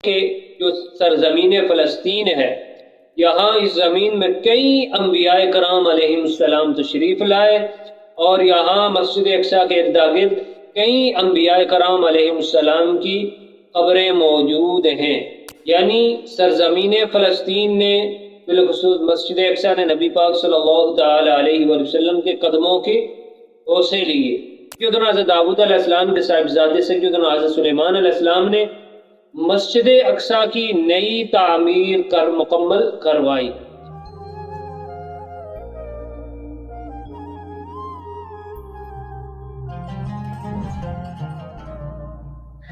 کہ جو سرزمین فلسطین ہے، یہاں اس زمین میں کئی انبیاء کرام علیہ السلام تشریف لائے، اور یہاں مسجد اقصی کے ارد گرد کئی انبیاء کرام علیہ السلام کی قبریں موجود ہیں۔ یعنی سرزمین فلسطین نے بالخصوص مسجد اقصی نے نبی پاک صلی اللہ تعالی علیہ وسلم کے قدموں کے بوسے لیے۔ سیدنا حضرت داؤد علیہ السلام کے صاحبزادے سیدنا حضرت سلیمان علیہ السلام نے مسجد اقصی کی نئی تعمیر مکمل کروائی۔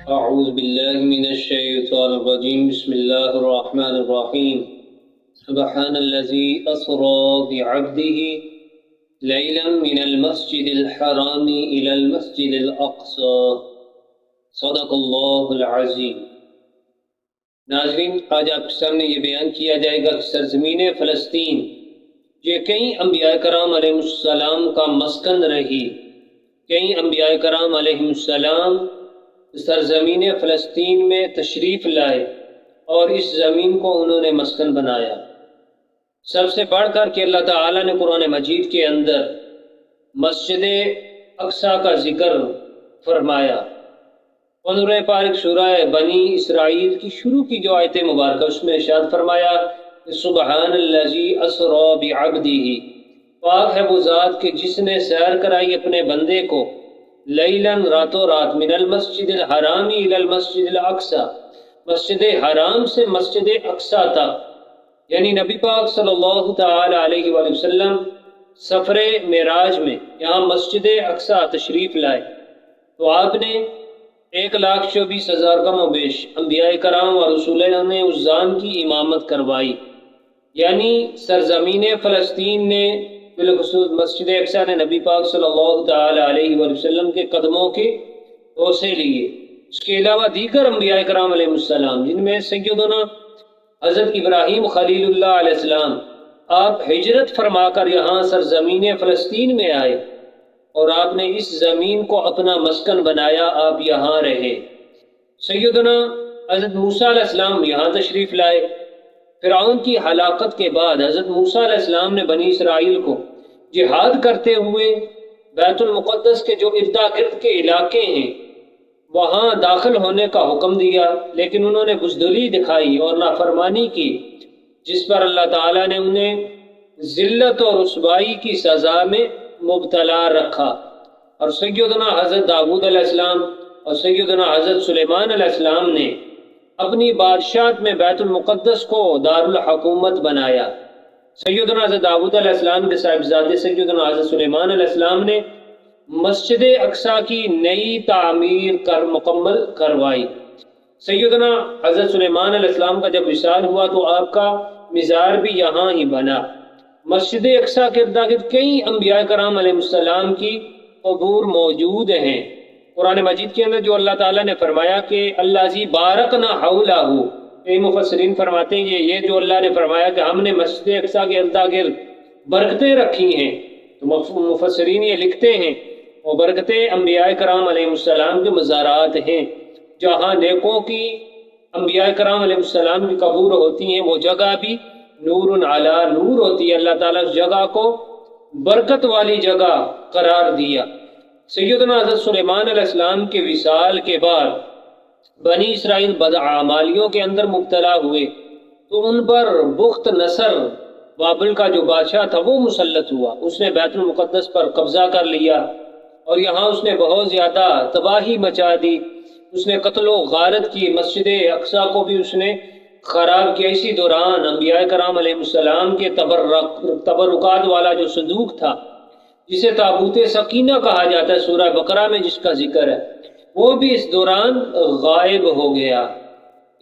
اعوذ باللہ من الشیطان الرجیم، بسم اللہ الرحمن الرحیم۔ سبحان الذی اسری بعبدہ لیلا من المسجد الحرام الى المسجد الاقصی، صدق اللہ العظیم۔ ناظرین، آج آپ کے سامنے یہ بیان کیا جائے گا کہ سرزمین فلسطین یہ کئی انبیاء کرام علیہ السلام کا مسکن رہی۔ کئی انبیاء کرام علیہ السلام سرزمین فلسطین میں تشریف لائے اور اس زمین کو انہوں نے مسکن بنایا۔ سب سے بڑھ کر کہ اللہ تعالیٰ نے قرآن مجید کے اندر مسجد اقصی کا ذکر فرمایا۔ قرآن پاک سورہ بنی اسرائیل کی شروع کی جو آیت مبارکہ اس میں ارشاد فرمایا سبحان الذی اسری بعبدہ، پاک ہے وہ ذات کہ جس نے سیر کرائی اپنے بندے کو لیلاً راتوں رات من المسجد الحرام الی المسجد الاقصی، مسجد حرام سے مسجد اقصی تک۔ یعنی نبی پاک صلی اللہ تعالی علیہ وآلہ وسلم سفر معراج میں یہاں مسجد اقصی تشریف لائے تو آپ نے 1,24,000 کم و بیش انبیاء کرام اور رسولوں نے اس جان کی امامت کروائی۔ یعنی سرزمین فلسطین نے بالخصوص مسجد اقصی نے نبی پاک صلی اللہ تعالی علیہ وآلہ وسلم کے قدموں کے بوسے لیے۔ اس کے علاوہ دیگر انبیاء کرام علیہ السلام جن میں سیدنا حضرت ابراہیم خلیل اللہ علیہ السلام، آپ ہجرت فرما کر یہاں سرزمین فلسطین میں آئے اور آپ نے اس زمین کو اپنا مسکن بنایا، آپ یہاں رہے۔ سیدنا حضرت موسیٰ علیہ السلام یہاں تشریف لائے۔ فرعون کی ہلاکت کے بعد حضرت موسیٰ علیہ السلام نے بنی اسرائیل کو جہاد کرتے ہوئے بیت المقدس کے جو ارد گرد کے علاقے ہیں وہاں داخل ہونے کا حکم دیا، لیکن انہوں نے بزدلی دکھائی اور نافرمانی کی، جس پر اللہ تعالیٰ نے انہیں ذلت اور رسوائی کی سزا میں مبتلا رکھا۔ اور سیدنا حضرت داؤد علیہ السلام اور سیدنا حضرت سلیمان علیہ السلام نے اپنی بادشاہت میں بیت المقدس کو دارالحکومت بنایا۔ سیدنا حضرت داؤد علیہ السلام کے صاحبزادے سیدنا حضرت سلیمان علیہ السلام نے مسجد اقصی کی نئی تعمیر مکمل کروائی۔ سیدنا حضرت سلیمان علیہ السلام کا جب وصال ہوا تو آپ کا مزار بھی یہاں ہی بنا۔ مسجد اقصی کے ارد گرد کئی انبیاء کرام علیہ السلام کی قبور موجود ہیں۔ قرآن مجید کے اندر جو اللہ تعالیٰ نے فرمایا کہ اللہ زی بارکنا حولہ، کئی مفسرین فرماتے ہیں یہ جو اللہ نے فرمایا کہ ہم نے مسجد اقصی کے ارد گرد برکتیں رکھی ہیں، تو مفسرین یہ لکھتے ہیں وہ برکتیں انبیاء کرام علیہ السلام کے مزارات ہیں۔ جہاں نیکوں کی انبیاء کرام علیہ السلام کی قبور ہوتی ہیں وہ جگہ بھی نور علی نور ہوتی ہے۔ اللہ تعالیٰ اس جگہ کو برکت والی جگہ قرار دیا۔ سیدنا حضرت سلیمان علیہ السلام کے وصال کے بعد بنی اسرائیل بدعمالیوں کے اندر مبتلا ہوئے تو ان پر بخت نصر بابل کا جو بادشاہ تھا وہ مسلط ہوا۔ اس نے بیت المقدس پر قبضہ کر لیا اور یہاں اس نے بہت زیادہ تباہی مچا دی۔ اس نے قتل و غارت کی، مسجد اقصی کو بھی اس نے خراب کیا۔ اسی دوران انبیاء کرام علیہ السلام کے تبرکات والا جو صندوق تھا جسے تابوت سکینہ کہا جاتا ہے سورہ بقرہ میں جس کا ذکر ہے، وہ بھی اس دوران غائب ہو گیا۔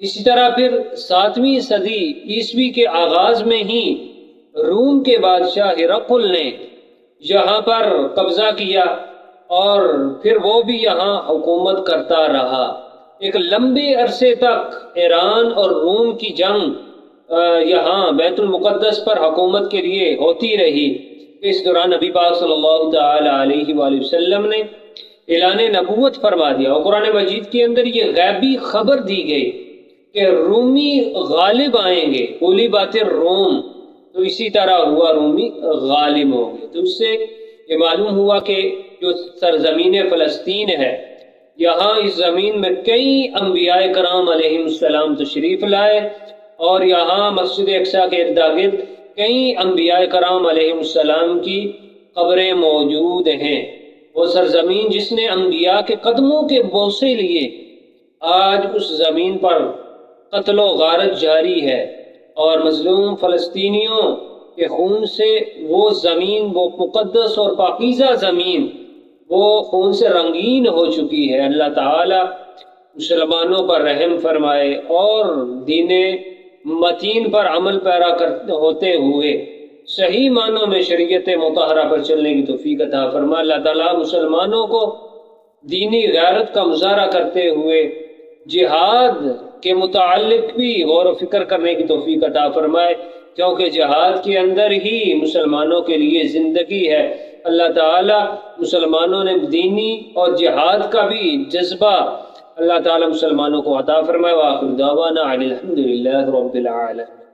اسی طرح پھر 7ویں صدی عیسوی کے آغاز میں ہی روم کے بادشاہ ہرقل نے یہاں پر قبضہ کیا اور پھر وہ بھی یہاں حکومت کرتا رہا۔ ایک لمبے عرصے تک ایران اور روم کی جنگ یہاں بیت المقدس پر حکومت کے لیے ہوتی رہی۔ اس دوران نبی پاک صلی اللہ تعالی علیہ وآلہ وسلم نے اعلان نبوت فرما دیا اور قرآن مجید کے اندر یہ غیبی خبر دی گئی کہ رومی غالب آئیں گے، اولی بات روم، تو اسی طرح ہوا رومی غالب ہوں گے۔ تو اس سے یہ معلوم ہوا کہ جو سرزمین فلسطین ہے، یہاں اس زمین میں کئی انبیاء کرام علیہ السلام تشریف لائے، اور یہاں مسجد اقصیٰ کے ارد گرد کئی انبیاء کرام علیہ السلام کی قبریں موجود ہیں۔ وہ سرزمین جس نے انبیاء کے قدموں کے بوسے لیے، آج اس زمین پر قتل و غارت جاری ہے، اور مظلوم فلسطینیوں کے خون سے وہ زمین، وہ مقدس اور پاکیزہ زمین، وہ خون سے رنگین ہو چکی ہے۔ اللہ تعالی مسلمانوں پر رحم فرمائے اور دین متین پر عمل پیرا ہوتے ہوئے صحیح معنوں میں شریعت مطہرہ پر چلنے کی توفیق عطا فرمائے۔ اللہ تعالیٰ مسلمانوں کو دینی غیرت کا مظاہرہ کرتے ہوئے جہاد کے متعلق بھی غور و فکر کرنے کی توفیق عطا فرمائے، کیونکہ جہاد کے اندر ہی مسلمانوں کے لیے زندگی ہے۔ اللہ تعالیٰ مسلمانوں نے دینی اور جہاد کا بھی جذبہ اللہ تعالیٰ مسلمانوں کو عطا فرمائے۔ وآخر دعوانا الحمد للہ رب العالمین۔